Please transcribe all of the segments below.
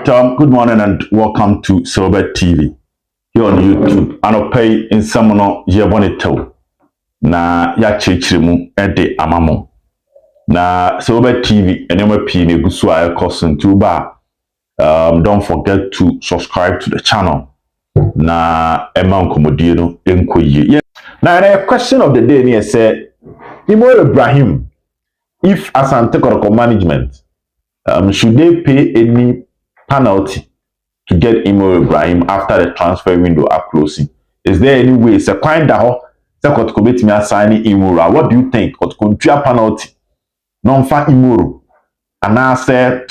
right, good morning and welcome to Sober TV here on YouTube. Anopay in Samono Yabonito na ya chechirimu ede amamo na Sober TV and MP Negusua Kosun Tuba. Don't forget to subscribe to the channel. Na Emma Komodino Enkoye. Now the question of the day here said Imoro Ibrahim, if Asante Kotoko management should they pay any penalty to get Imoro Ibrahim after the transfer window are closing? Is there any way? It's a kind of Kotoko bet me assigning Imoro. What do you think? Kotoko penalty? Non-fa Imoro. And I said,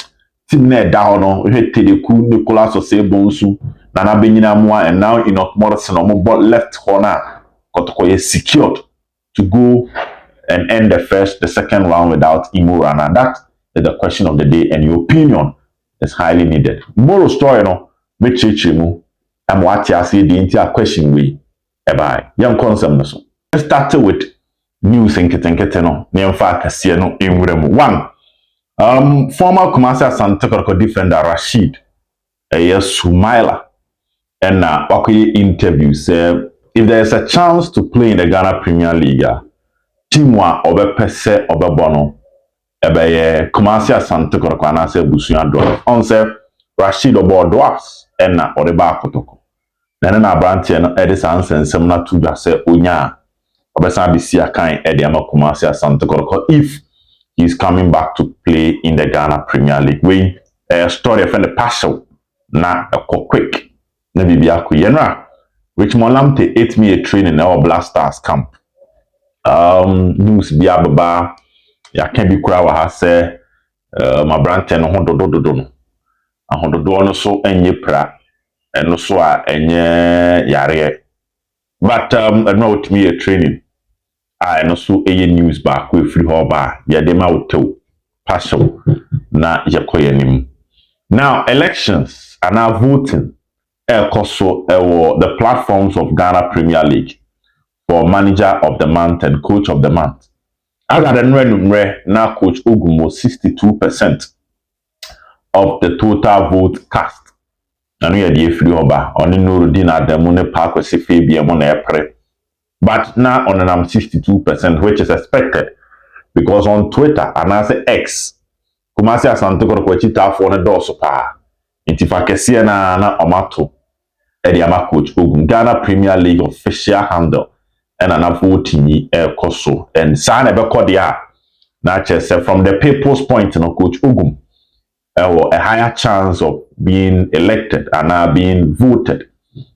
Timne Dahono, Tedeku, Nicolas Osebonsu, Nana Benina Moa, and now in Morrison or but left corner, Kotoko is secured to go and end the second round without Imoro. And that is the question of the day, and your opinion is highly needed. Imoro story no, me chichimu, and what you say the entire question we, bye. Young concept so. Let's start with news and no, near fact, no in one. Former Kumasi Asante Kotoko defender Rashid, Sumaila, and Wakoye interview said if there is a chance to play in the Ghana Premier League, Timwa obe pese obe bono, ebe Kumasi Asante Kotoko anase busuya dwarf. On se Rashid obo dwarfs, and odeba Kotoko. Nana Branti and Edison and Semna Tuja se Unya, obe Sabisia kind Ediama Kumasi Asante Kotoko if he's coming back to play in the Ghana Premier League. We a story from the partial na a quick na bibia ku yenra Richmond Lamte 8 me a training our Blasters camp. News bia baba ya can be kura wa ha say my brante no hodododo no ahododo no so enye pra eno so a enye yare but I know with me a training and also a news back with free hoba yadema auto partial na yakoyanim. Now elections are now voting the platforms of Ghana Premier League for manager of the month and coach of the month. I got now coach Ogumo 62% of the total vote cast. And we are the free hoba on the Nurudina Demone Park with Fabian Monepre. But now on an 62%, which is expected because on Twitter and I say X, Kumasi Asante Kotoko chita for the dorsal pa. Intifakesia na omato. Ediama coach Ogun Ghana Premier League official handle and an voting koso and sign ebe kodia. Na chese from the people's point no coach Ogun a higher chance of being elected and now being voted.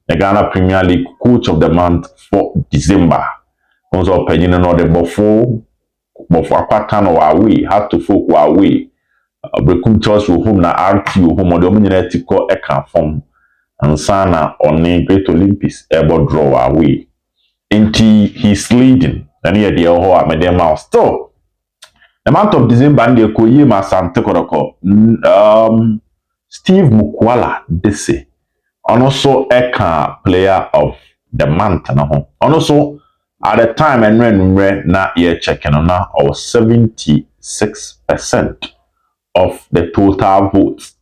The Ghana Premier League coach of the month for December. Also, opinion on the before Aquatan or away, have to folk away. Brekum Church home na RTO home or the Ominetico Eka form and Sana on the Great Olympics ever draw away. Inti he's leading. And here the Oho Medema still. The month of December and the Koyima Asante Kotoko. Steve Mukwala Dese. And also Eka player of the month. And also at the time and when na year checking on now or 76% of the total votes.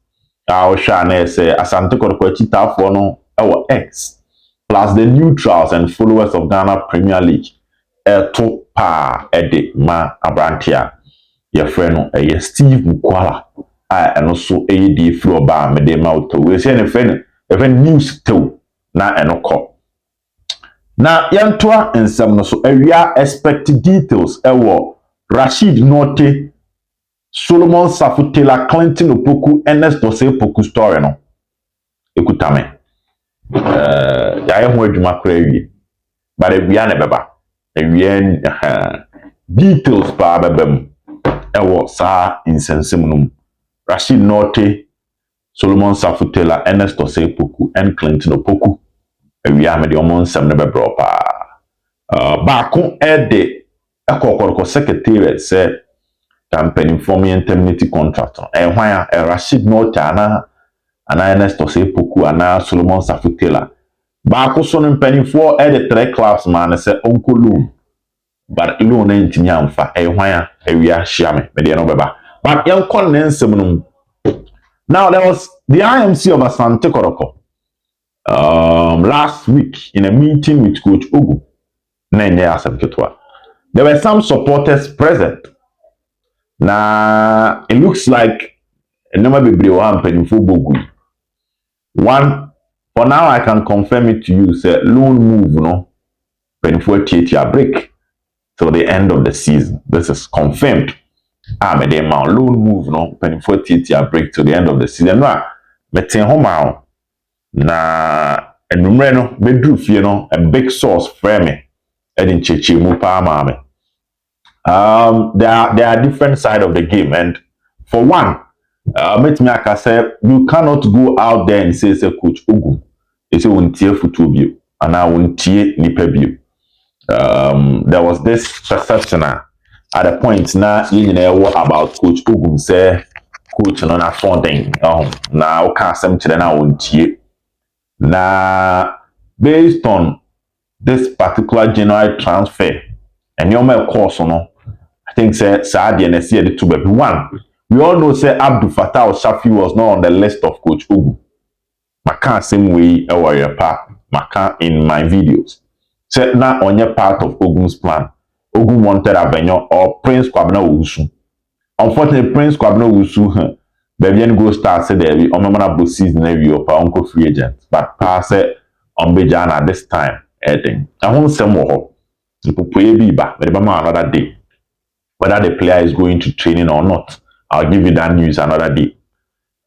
Our Shane say Asante Kotoko chita for no our X plus the neutrals and followers of Ghana Premier League. To pa ede ma abrantia. Your friend Steve Mukwala. And also AD floor bar medema auto. We say a friend. Even news too na enoko. Na yantoa ensem no so area expected details ewo Rashid Norte Solomon Safutela Clinton Opoku Ernest Dose Poku story no ekutame ya ho adwuma kra wie but ewia na beba ewia details pa bebam ewo sa insensem no Rashid Norte Solomon Safutela, Ernest Dose Poku, and Clinton Opoku. We are the Omon Sam never brought Bakon Ede, a Kotoko secretary said, campaign for me indemnity contractor. And why a Rashid Nortana, and Ernest Dose Poku, and Solomon Safutela. Bako son penny for Ede 3 class man, said Uncle Loom. But Loon ain't Yamfa, a wire, a we are Shame, Mediano Baba. But young Conan Seminum. Now there was the IMC of Asante Kotoko last week in a meeting with Coach Ogu, there were some supporters present. Now it looks like a number of people. One, for now, I can confirm it to you. Say loan move, no, 24 break till the end of the season. This is confirmed. Me dey ma loan move, no, 24 break till the end of the season. No, me ten home out. Na enumere no bedru fie no a big source for me. Edin cheche mu pa ma me. There are different side of the game, and for one, I say you cannot go out there and say Coach Ogu, it's a untie futubio, and now untie nipebio. There was this perception at a point now you know about Coach Ogu say Coach no na funding. Now can't some children now untie. Now based on this particular January transfer, and your course no. I think say Saadi and see the two baby. One, we all know say Abdul Fattah Shafi was not on the list of Coach Ogu. Maka same way a warrior part. Maka in my videos. Say not on your part of Ogun's plan. Ogun wanted Avenue or Prince Kwabena Wusu. Unfortunately, Prince Kwabena Wusu, baby go start say there be on my season every or uncle free agent. But pass it on Bejana this time. Heading. I won't say more. People pay biba, but another day. Whether the player is going to training or not, I'll give you that news another day.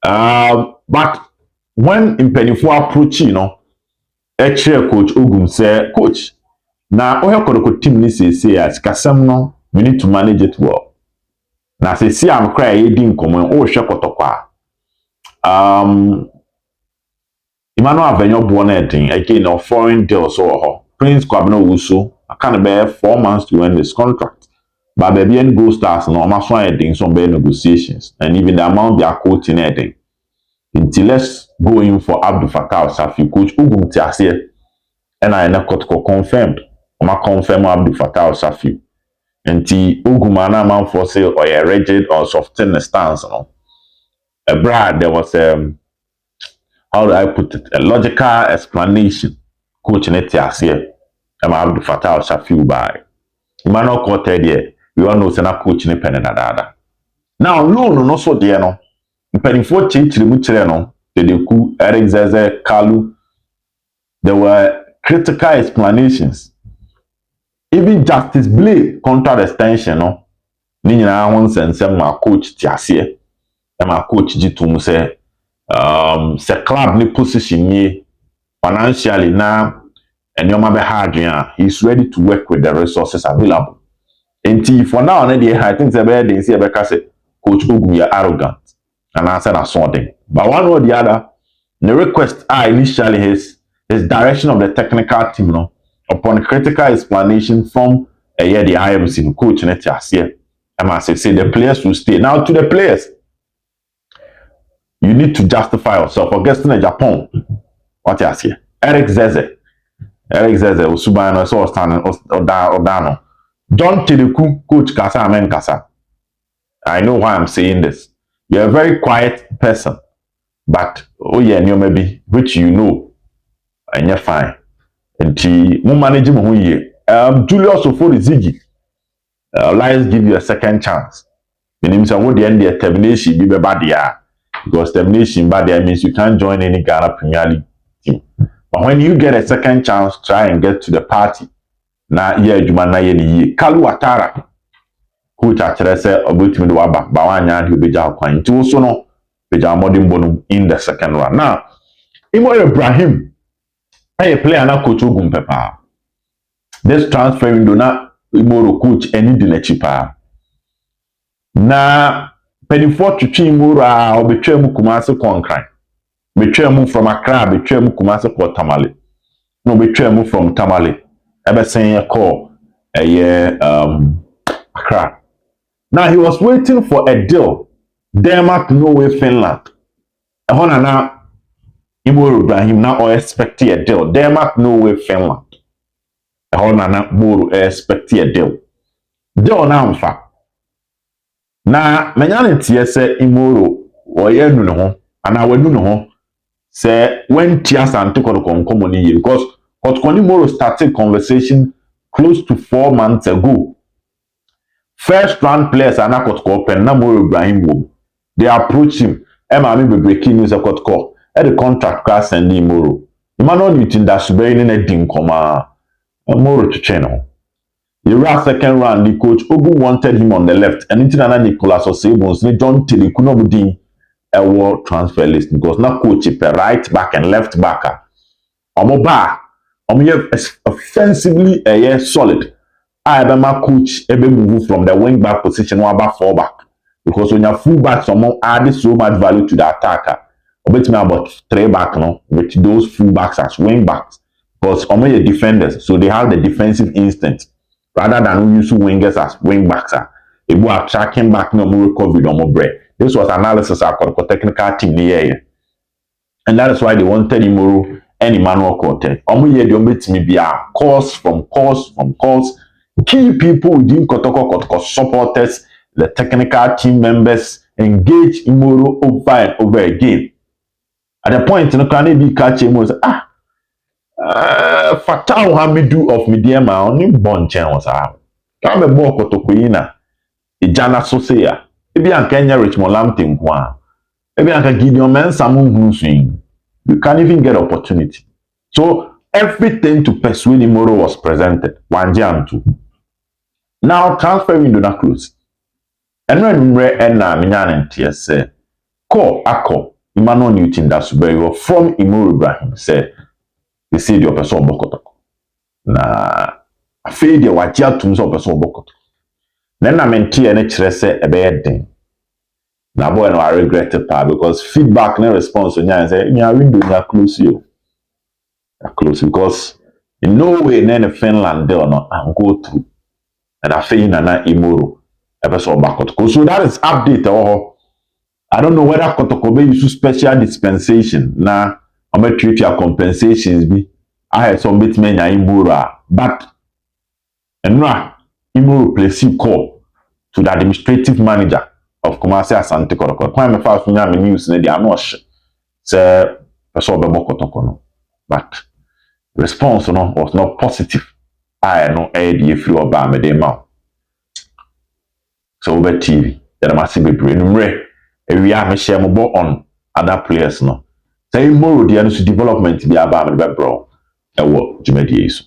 But when Impenifo approach, actually Coach Ogum say, Coach, now we have got team ni say as Kasem no, we need to manage it well. Now say see I'm crying in common. Oh, Kotoko. Imano Avenue Bonneting again or foreign deals or Prince Kwabena Wusu. I can't bear 4 months to end this contract. But baby and go stars no I'm heading some better negotiations and even the amount they are quoting heading. Until let's go in for Abdul Fattah Shafi. Coach Ugum Tiasie and I na Kotoko confirmed. I'm confirm Abdul Fattah Shafi. Until Ugumana man for sale or a rigid or soften the stance no. A brad there was how do I put it? A logical explanation. Coach Netiasie and Abdul Fattah Shafi by Imano Kote there. We all know Sena coach ni pen dada. Now, no so there no. Penny for change no. Tedeku, Eric Zeze, Kalu. There were critical explanations. Even Justice Blake contract extension no. Ni nyina won sense ma coach Tiasie. E ma coach Jitum say se club ni position ye financially na enyoma be hard he's ready to work with the resources available. And for now, I think they say Coach Ogu you arrogant and I said something. But one or the other, the request initially his direction of the technical team, upon critical explanation from the IMC coach Netiasie. I must say the players will stay. Now to the players, you need to justify yourself. For guesting in Japan, what you say? Eric Zeze, Usubano, so standing Odano. John Tedeku, Coach Kasa, Amen Kasa. I know why I'm saying this. You're a very quiet person, but oh yeah, you maybe which you know, and you're fine. And mu manage who ye. Julius Ofori Ziggy. Let's give you a second chance. The name is what the end the termination be bad because termination bad means you can't join any Ghana Premier League team. But when you get a second chance, try and get to the party. Na ye adwuma na ye ni Kalu Watara coach actually say obetimi do aba ba wanya de obeja kwan nti wo so no beja modern bonum in the second round. Now Imoro Ibrahim a player na coach Ogum pepa. This transfer window na Imoro coach any de na chipa na penifo twetwe Imoro a obetwa mu Kumasi Konkran betwa mu from Accra betwa mu Kumasi Port Tamale no betwa mu from Tamale saying a call a year Accra. Now he was waiting for a deal. Denmark, Norway, Finland. And now Imoro Ibrahim now expecting a deal. Denmark, Norway, Finland. And now Moro expecting a deal. Deal now in fact. Now, many say Imoro or no. and I will do no say when Asante Kotoko come here because Kotoko started conversation close to 4 months ago. First round players are not Kotoko pen na Imoro Ibrahim wom. They approach him. Emma be breaking news a Kotoko. The contract class and Imoro. Imano Newton that's very in a dim comma. Imoro to channel. The last second round, the coach Ogu wanted him on the left, and Intina Nicholas or Sabons, John Tilly Kunobudin a world transfer list because now coach a right back and left backer. Omoba, offensively a year solid. I have my coach ebe move from the wing back position one back 4 back because when you full back, someone added so much value to the attacker. Bet me about 3 back no with those full backs as wing backs because the defenders, so they have the defensive instinct rather than use wingers as wing backs. They were tracking back no more recovery no more break. This was analysis of the technical team here. And that is why they wanted Imoro and Emmanuel Korte. They be a calls from calls. Key people within Kotoko supporters, the technical team members engage Imoro over and over again. At the point, you know, can they be catching was Fatah Hamidu of Mediama only born channels. Come a more Kotoko Ijana Sosea. Maybe I Kenya Richmond Lampton Kwa. Maybe I can give your man some swing. You can't even get opportunity. So everything to persuade Imoro was presented. One jam two. Now transfer window na close. And when we and na minyan and tears say, call ako Emmanuel Newton that's very from Imoro Ibrahim say, they say the person Kotoko. Na afei de wajia tum so person Kotoko. Then na menti ene kyerɛ sɛ ɛbɛyɛ den. Na boy no I regret it because feedback and response on ya say nya window nya close you. Close because in no way in Finland there no and go through. And I feel na Imoro episode Kotoko. So that is update I don't know whether Kotoko be use special dispensation na I'm treat your compensations be I had some bit men Imoro but and now Imoro place call to the administrative manager of Kumasi Asante Kotoko. When me first me news na dey not say person be Kotoko no. But response no was not positive. I no the free oba me dey ma. So over TV, there must be numre. We are me share mo on other players no. Say Imoro dey no development be aba me be bro. E wo jumedi so.